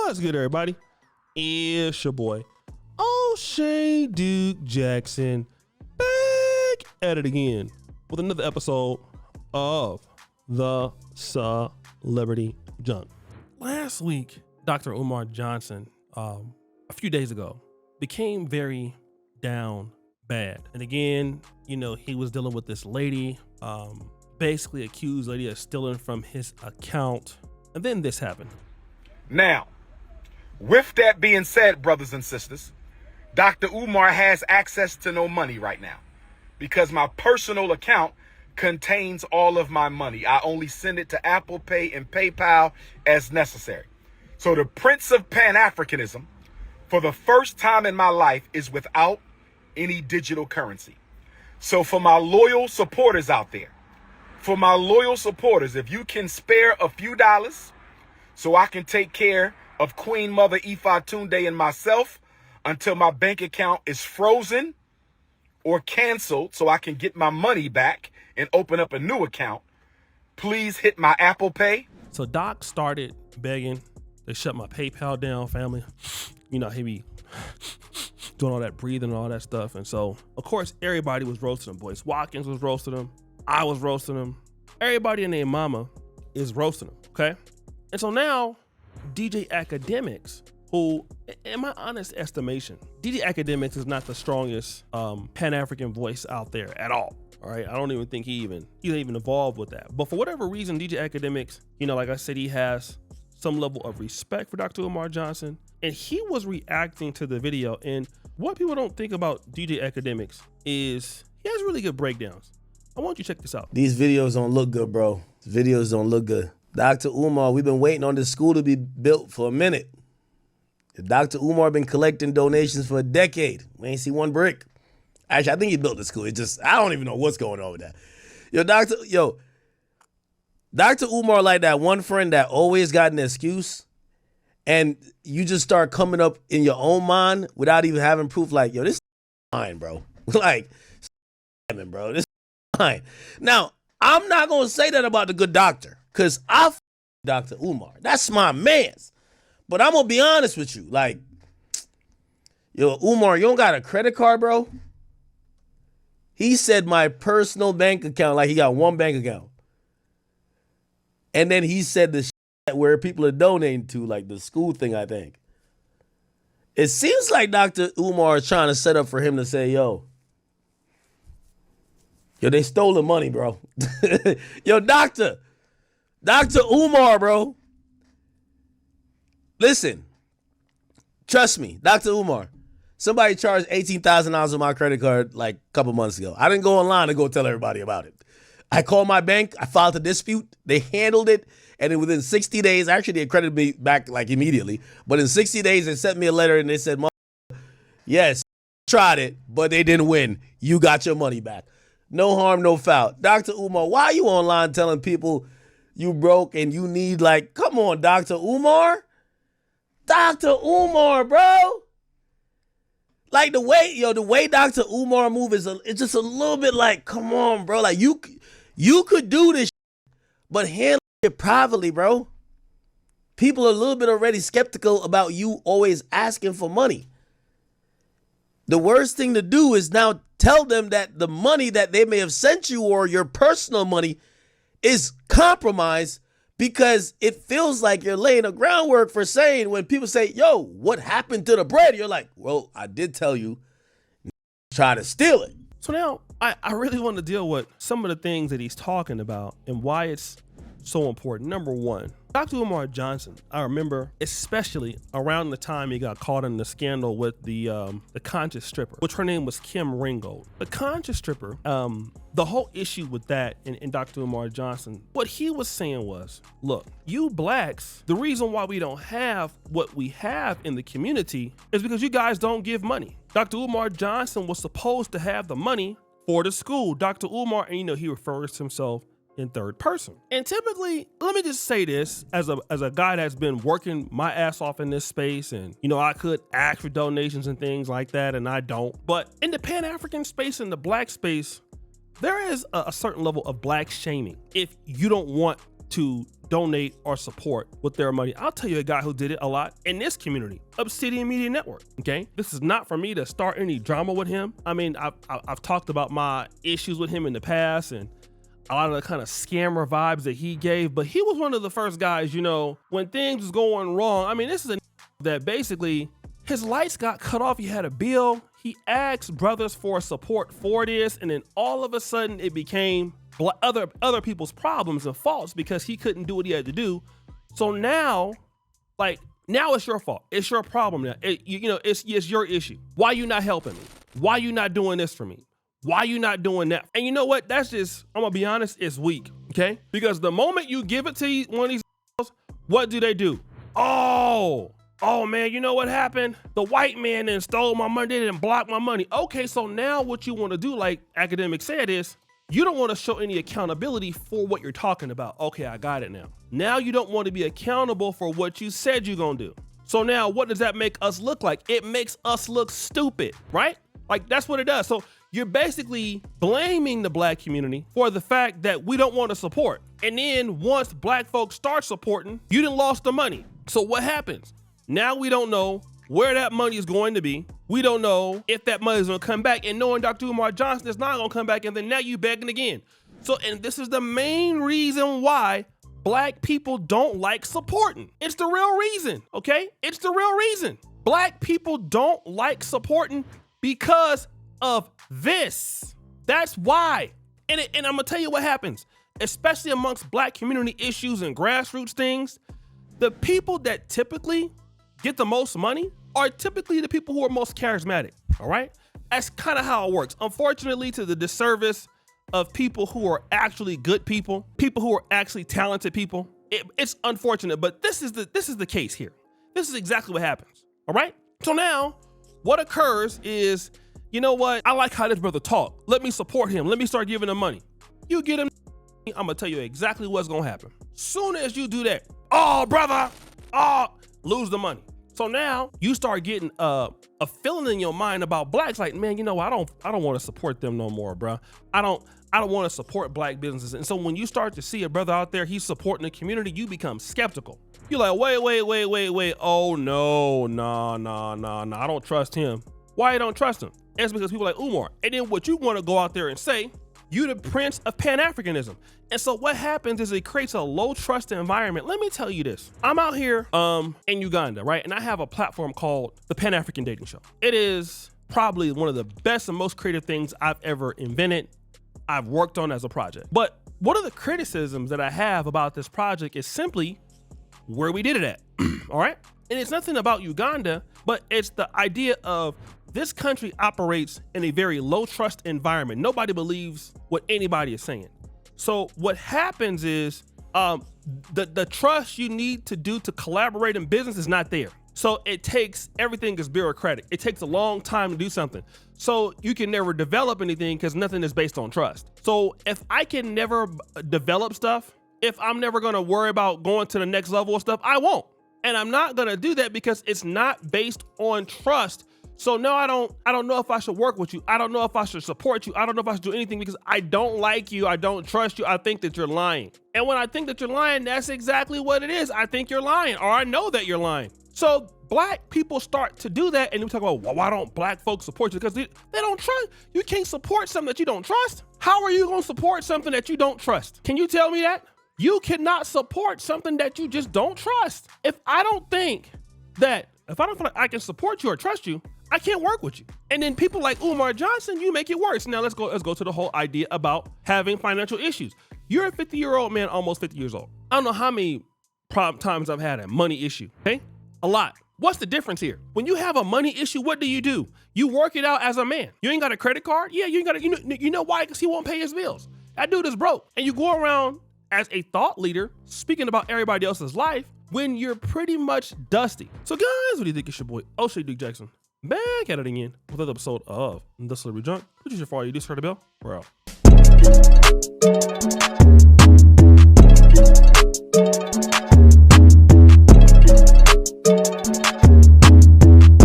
What's good, everybody? It's your boy, O'Shea Duke Jackson, back at it again with another episode of the Celebrity Junk. Last week, Dr. Umar Johnson, a few days ago, became very down bad. And again, you know, he was dealing with this lady, basically accused lady of stealing from his account. And then this happened. Now, with that being said, brothers and sisters, Dr. Umar has access to no money right now because my personal account contains all of my money. I only send it to Apple Pay and PayPal as necessary. So the Prince of Pan-Africanism, for the first time in my life, is without any digital currency. So for my loyal supporters out there, if you can spare a few dollars so I can take care of Queen Mother Ifa Tunde and myself until my bank account is frozen or canceled so I can get my money back and open up a new account, please hit my Apple Pay. So Doc started begging. They shut my PayPal down, family. You know, he be doing all that breathing and all that stuff. And so, of course, everybody was roasting him. Boyce Watkins was roasting him. I was roasting him. Everybody and their mama is roasting him, okay? And so now, DJ Akademiks, who, in my honest estimation, DJ Akademiks is not the strongest Pan-African voice out there at all. All right, I don't even think he's even involved with that. But for whatever reason, DJ Akademiks, you know, like I said, he has some level of respect for Dr. Umar Johnson, and he was reacting to the video. And what people don't think about DJ Akademiks is he has really good breakdowns. I want you to check this out. These videos don't look good, bro. These videos don't look good. Dr. Umar, we've been waiting on this school to be built for a minute. Dr. Umar been collecting donations for a decade. We ain't see one brick. Actually, I think he built the school. It just, I don't even know what's going on with that. Dr. Umar like that one friend that always got an excuse, and you just start coming up in your own mind without even having proof like, yo, this is fine, bro. Like, bro, this is fine. Now, I'm not going to say that about the good doctor, because I Dr. Umar. That's my man's. But I'm going to be honest with you. Like, yo, Umar, you don't got a credit card, bro? He said my personal bank account, like he got one bank account. And then he said the shit where people are donating to, like the school thing, I think. It seems like Dr. Umar is trying to set up for him to say, yo, they stole the money, bro. Yo, Dr. Umar, bro. Listen, trust me, Dr. Umar, somebody charged $18,000 on my credit card like a couple months ago. I didn't go online to go tell everybody about it. I called my bank. I filed a dispute. They handled it. And then within 60 days, actually, they credited me back like immediately. But in 60 days, they sent me a letter and they said, yes, tried it, but they didn't win. You got your money back. No harm, no foul. Dr. Umar, why are you online telling people you broke and you need, like, come on, Dr. Umar? Dr. Umar, bro. Like the way Dr. Umar move is it's just a little bit like, come on, bro. Like you could do this, but handle it privately, bro. People are a little bit already skeptical about you always asking for money. The worst thing to do is now tell them that the money that they may have sent you or your personal money is compromised, because it feels like you're laying a groundwork for saying, when people say, yo, what happened to the bread? You're like, well, I did tell you, try to steal it. So now I really want to deal with some of the things that he's talking about and why it's so important. Number one, Dr. Umar Johnson, I remember especially around the time he got caught in the scandal with the conscious stripper, which her name was Kim Ringgold. The conscious stripper, the whole issue with that in Dr. Umar Johnson, what he was saying was, look, you blacks, the reason why we don't have what we have in the community is because you guys don't give money. Dr. Umar Johnson was supposed to have the money for the school. Dr. Umar, and you know, he refers to himself in third person. And typically, let me just say this as a guy that's been working my ass off in this space, and you know, I could ask for donations and things like that, and I don't. But in the Pan-African space, in the black space, there is a certain level of black shaming if you don't want to donate or support with their money. I'll tell you a guy who did it a lot in this community, Obsidian Media Network. Okay, this is not for me to start any drama with him. I mean, I've talked about my issues with him in the past and a lot of the kind of scammer vibes that he gave, but he was one of the first guys, you know, when things was going wrong. I mean, this is a that basically his lights got cut off. He had a bill. He asked brothers for support for this, and then all of a sudden it became other people's problems and faults because he couldn't do what he had to do. So now, now it's your fault. It's your problem now. It's your issue. Why you not helping me? Why you not doing this for me? Why you not doing that? And you know what? That's just, I'm gonna be honest, it's weak, okay? Because the moment you give it to one of these, what do? Oh man, you know what happened? The white man then stole my money, they didn't block my money. Okay, so now what you wanna do, like Akademiks said, is you don't wanna show any accountability for what you're talking about. Okay, I got it now. Now you don't wanna be accountable for what you said you're gonna do. So now what does that make us look like? It makes us look stupid, right? Like that's what it does. So you're basically blaming the black community for the fact that we don't want to support. And then once black folks start supporting, you done lost the money. So what happens? Now we don't know where that money is going to be. We don't know if that money is going to come back. And knowing Dr. Umar Johnson is not going to come back, and then now you begging again. So, and this is the main reason why black people don't like supporting. It's the real reason, okay? It's the real reason. Black people don't like supporting because of this. That's why. And I'm gonna tell you what happens, especially amongst black community issues and grassroots things. The people that typically get the most money are typically the people who are most charismatic. All right, that's kind of how it works. Unfortunately, to the disservice of people who are actually good people, people who are actually talented people. It's unfortunate, but this is the case here. This is exactly what happens. All right. So now, what occurs is, you know what? I like how this brother talk. Let me support him. Let me start giving him money. You get him, I'm gonna tell you exactly what's gonna happen. Soon as you do that, lose the money. So now you start getting a feeling in your mind about blacks, like, man, you know, I don't want to support them no more, bro. I don't want to support black businesses. And so when you start to see a brother out there, he's supporting the community, you become skeptical. You're like, wait. Oh no, nah. I don't trust him. Why you don't trust him? It's because people like Umar. And then what you want to go out there and say, you the prince of Pan-Africanism. And so what happens is it creates a low trust environment. Let me tell you this. I'm out here in Uganda, right? And I have a platform called the Pan-African Dating Show. It is probably one of the best and most creative things I've ever invented, I've worked on as a project. But one of the criticisms that I have about this project is simply where we did it at, all right? And it's nothing about Uganda, but it's the idea of this country operates in a very low trust environment. Nobody believes what anybody is saying. So what happens is the trust you need to do to collaborate in business is not there. So it takes, everything is bureaucratic. It takes a long time to do something. So you can never develop anything because nothing is based on trust. So if I can never develop stuff, if I'm never gonna worry about going to the next level of stuff, I won't. And I'm not gonna do that because it's not based on trust. So no, I don't know if I should work with you. I don't know if I should support you. I don't know if I should do anything because I don't like you. I don't trust you. I think that you're lying. And when I think that you're lying, that's exactly what it is. I think you're lying, or I know that you're lying. So black people start to do that, and we talk about, well, why don't black folks support you? Because they don't trust. You can't support something that you don't trust. How are you gonna support something that you don't trust? Can you tell me that? You cannot support something that you just don't trust. If I don't feel like I can support you or trust you, I can't work with you. And then people like Umar Johnson, you make it worse. Now let's go to the whole idea about having financial issues. You're a 50-year-old man, almost 50 years old. I don't know how many times I've had a money issue, okay? A lot. What's the difference here? When you have a money issue, what do? You work it out as a man. You ain't got a credit card? Yeah, you ain't got you know why? Because he won't pay his bills. That dude is broke. And you go around as a thought leader, speaking about everybody else's life, when you're pretty much dusty. So guys, what do you think? It's your boy, O'Shea Duke Jackson, back at it again with another episode of The Celebrity Junk. Which is your fault. You just heard the bell? We're out.